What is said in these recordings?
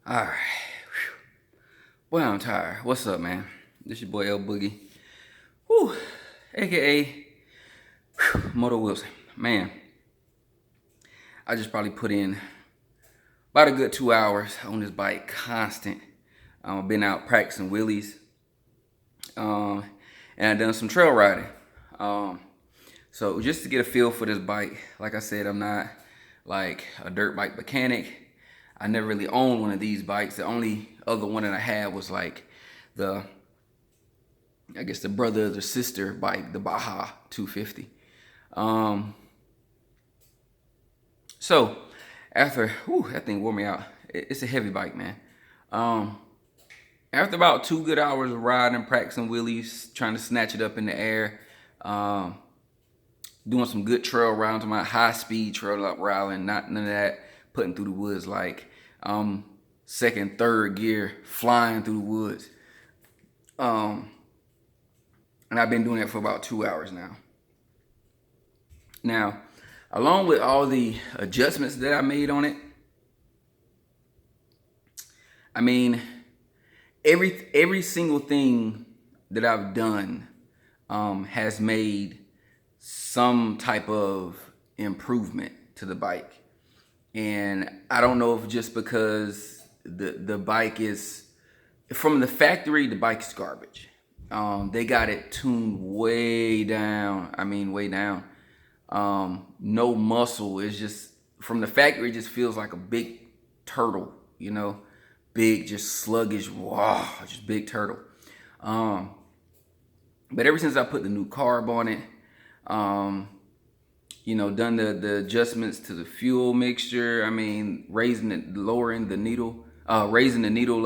All right. Whew. Boy, I'm tired. What's up, man? This your boy L Boogie. Whew. AKA Moto Wilson. Man, I just probably put in about a good 2 hours on this bike, constant. I've been out practicing wheelies, um, and I've done some trail riding. Um, so just to get a feel for this bike, like I said, I'm not like a dirt bike mechanic. I never really owned one of these bikes. The only other one that I had was like the, I guess the brother or the sister bike, the Baja 250. Um, so after, that thing wore me out. It's a heavy bike, man. Um, After about 2 good hours of riding, practicing wheelies, trying to snatch it up in the air, um, doing some good trail riding, my high speed trail up riding, not none of that putting through the woods like second, third gear, flying through the woods. And I've been doing that for about 2 hours now. Now, along with all the adjustments that I made on it, I mean, every single thing that I've done has made some type of improvement to the bike. And I don't know if just because the bike is from the factory, the bike is garbage. They got it tuned way down. I mean, way down. No muscle. It's just from the factory. It just feels like a big turtle. Big, just sluggish. Wow, just big turtle. But ever since I put the new carb on it, done the adjustments to the fuel mixture. I mean, raising the needle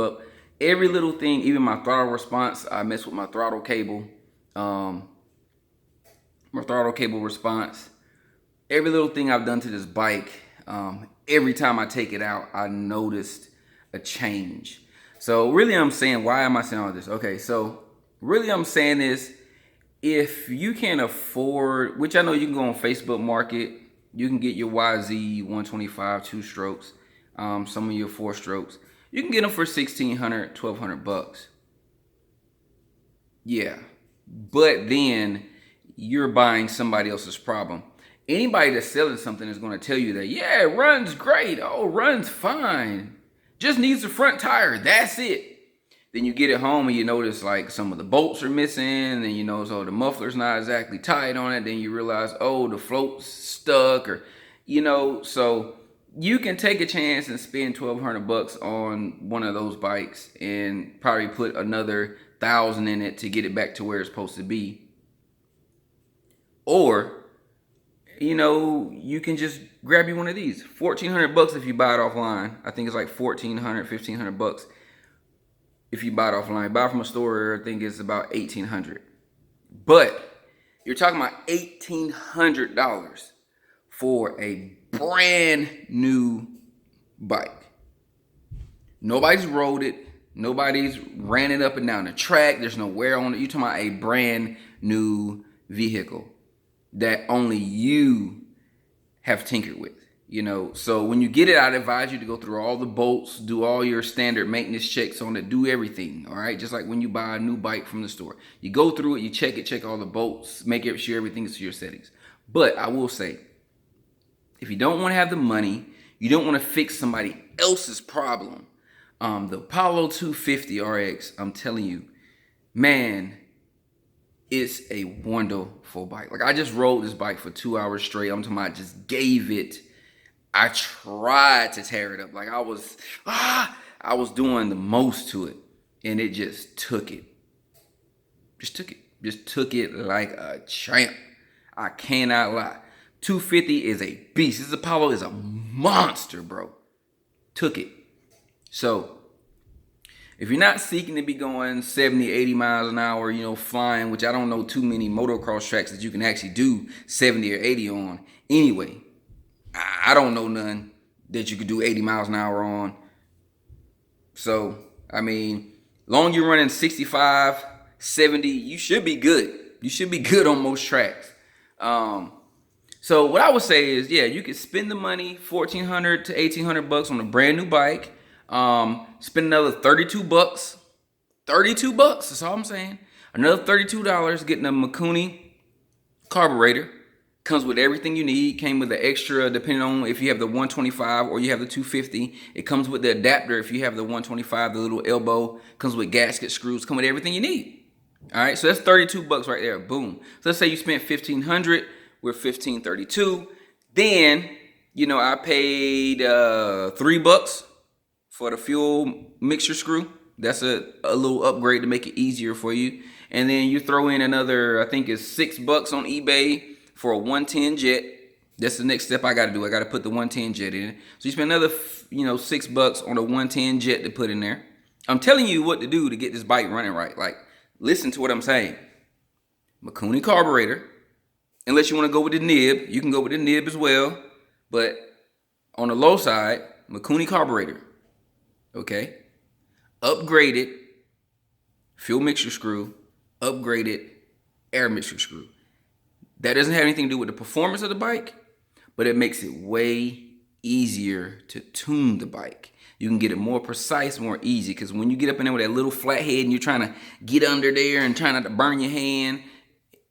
up. Every little thing, even my throttle response, I mess with my throttle cable. My throttle cable response. Every little thing I've done to this bike, every time I take it out, I noticed a change. So really I'm saying, why am I saying all this? Okay, so really I'm saying is, if you can afford, which I know you can go on Facebook Market, you can get your YZ 125 two strokes, some of your four strokes. You can get them for $1,600, $1,200. Yeah, but then you're buying somebody else's problem. Anybody that's selling something is going to tell you that, yeah, it runs great. Oh, runs fine. Just needs a front tire. That's it. Then you get it home and you notice like some of the bolts are missing, and so the muffler's not exactly tight on it. Then you realize, oh, the float's stuck, or so you can take a chance and spend $1,200 on one of those bikes and probably put another 1,000 in it to get it back to where it's supposed to be. Or you can just grab you one of these. $1,400 if you buy it offline. I think it's like $1,400, $1,500 if you buy it offline. Buy it from a store, I think it's about $1,800. But you're talking about $1,800 for a brand new bike. Nobody's rode it. Nobody's ran it up and down the track. There's no wear on it. You're talking about a brand new vehicle that only you have tinkered with. So when you get it, I'd advise you to go through all the bolts, do all your standard maintenance checks on it, do everything, all right? Just like when you buy a new bike from the store. You go through it, you check all the bolts, make sure everything is to your settings. But I will say, if you don't want to have the money, you don't want to fix somebody else's problem, the Apollo 250 RX, I'm telling you, man, it's a wonderful bike. Like, I just rode this bike for 2 hours straight. I'm talking about, I just gave it. I tried to tear it up. Like I was doing the most to it, and it just took it. Just took it like a champ. I cannot lie. 250 is a beast. This Apollo is a monster, bro. Took it. So if you're not seeking to be going 70, 80 miles an hour, flying, which I don't know too many motocross tracks that you can actually do 70 or 80 on anyway. I don't know none that you could do 80 miles an hour on. So, I mean, long you're running 65, 70, you should be good. You should be good on most tracks. So what I would say is, yeah, you could spend the money, $1,400 to $1,800 on a brand new bike. Spend another 32 bucks. 32 bucks, that's all I'm saying. Another $32 getting a Mikuni carburetor. Comes with everything you need. Came with the extra, depending on if you have the 125 or you have the 250. It comes with the adapter if you have the 125, the little elbow. Comes with gasket screws. Come with everything you need. All right, so that's 32 bucks right there. Boom. So let's say you spent 1,500. We're 1,532. Then, you know, I paid $3 for the fuel mixture screw. That's a little upgrade to make it easier for you. And then you throw in another, I think it's $6 on eBay for a 110 jet. That's the next step I got to do. I got to put the 110 jet in. So you spend another, $6 on a 110 jet to put in there. I'm telling you what to do to get this bike running right. Like, listen to what I'm saying. Mikuni carburetor. Unless you want to go with the nib, you can go with the nib as well. But on the low side, Mikuni carburetor. Okay. Upgraded fuel mixture screw. Upgraded air mixture screw. That doesn't have anything to do with the performance of the bike, but it makes it way easier to tune the bike. You can get it more precise, more easy, because when you get up in there with that little flat head and you're trying to get under there and trying not to burn your hand,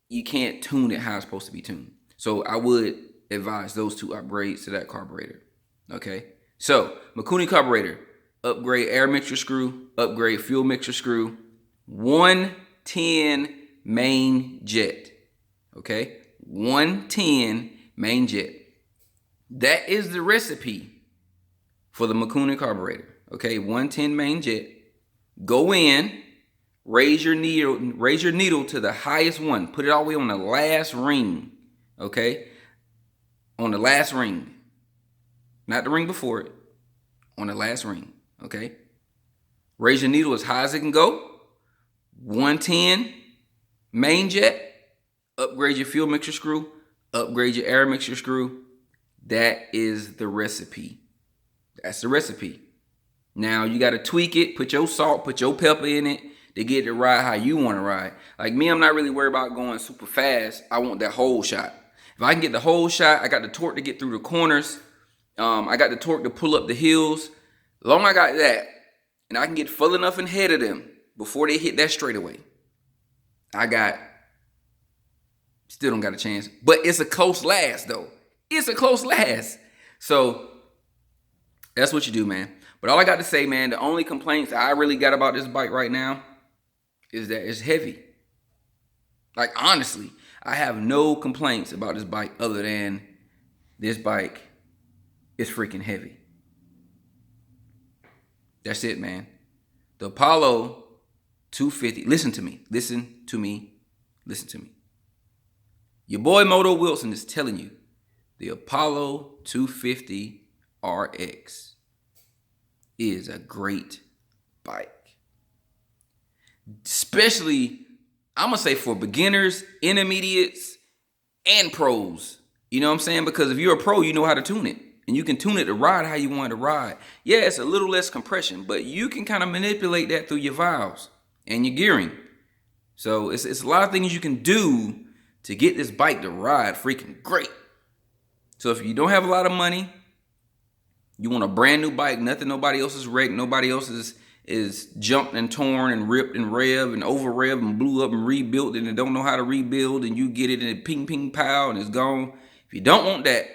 you can't tune it how it's supposed to be tuned. So I would advise those two upgrades to that carburetor. Okay, so Mikuni carburetor, upgrade air mixture screw, upgrade fuel mixture screw, 110 main jet. Okay, 110 main jet. That is the recipe for the Mikuni carburetor. Okay, 110 main jet. Go in, raise your needle to the highest one. Put it all the way on the last ring. Okay, on the last ring, not the ring before it. On the last ring. Okay, raise your needle as high as it can go. 110 main jet. Upgrade your fuel mixture screw, upgrade your air mixture screw. That is the recipe. That's the recipe. Now you got to tweak it, put your salt, put your pepper in it to get it to ride how you want to ride. Like me, I'm not really worried about going super fast. I want that whole shot. If I can get the whole shot, I got the torque to get through the corners. I got the torque to pull up the hills. As long as I got that, and I can get full enough ahead of them before they hit that straightaway, still don't got a chance. But it's a close last, though. It's a close last. So that's what you do, man. But all I got to say, man, the only complaints I really got about this bike right now is that it's heavy. Like, honestly, I have no complaints about this bike other than this bike is freaking heavy. That's it, man. The Apollo 250. Listen to me. Listen to me. Listen to me. Your boy Moto Wilson is telling you the Apollo 250 RX is a great bike. Especially, I'm going to say for beginners, intermediates, and pros. You know what I'm saying? Because if you're a pro, you know how to tune it. And you can tune it to ride how you want it to ride. Yeah, it's a little less compression, but you can kind of manipulate that through your valves and your gearing. So it's a lot of things you can do to get this bike to ride freaking great. So if you don't have a lot of money, you want a brand new bike, nothing nobody else is wrecked, nobody else is jumped and torn and ripped and revved and over revved and blew up and rebuilt and they don't know how to rebuild, and you get it and it ping ping pow and it's gone. If you don't want that,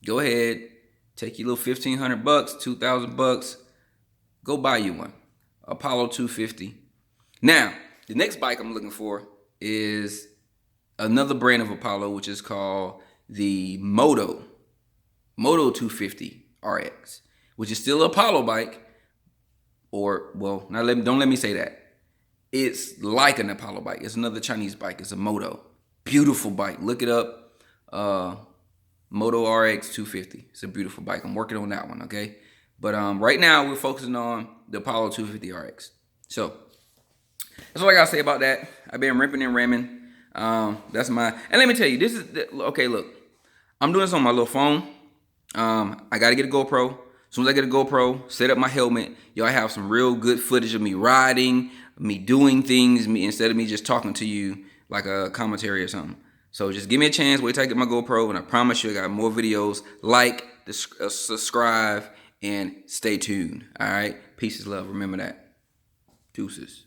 go ahead, take your little $1,500, $2,000, go buy you one, Apollo 250. Now, the next bike I'm looking for is another brand of Apollo, which is called the Moto 250 RX, which is still an Apollo bike, or, well, don't let me say that. It's like an Apollo bike. It's another Chinese bike. It's a Moto. Beautiful bike. Look it up. Moto RX 250. It's a beautiful bike. I'm working on that one, okay? But right now, we're focusing on the Apollo 250 RX. So, that's all I got to say about that. I've been ripping and ramming. That's my... And let me tell you, this is... Okay, look. I'm doing this on my little phone. I got to get a GoPro. As soon as I get a GoPro, set up my helmet, y'all have some real good footage of me riding, me doing things, instead of me just talking to you like a commentary or something. So just give me a chance. Wait till I get my GoPro, and I promise you I got more videos. Like, subscribe, and stay tuned. All right. Peace is love. Remember that. Deuces.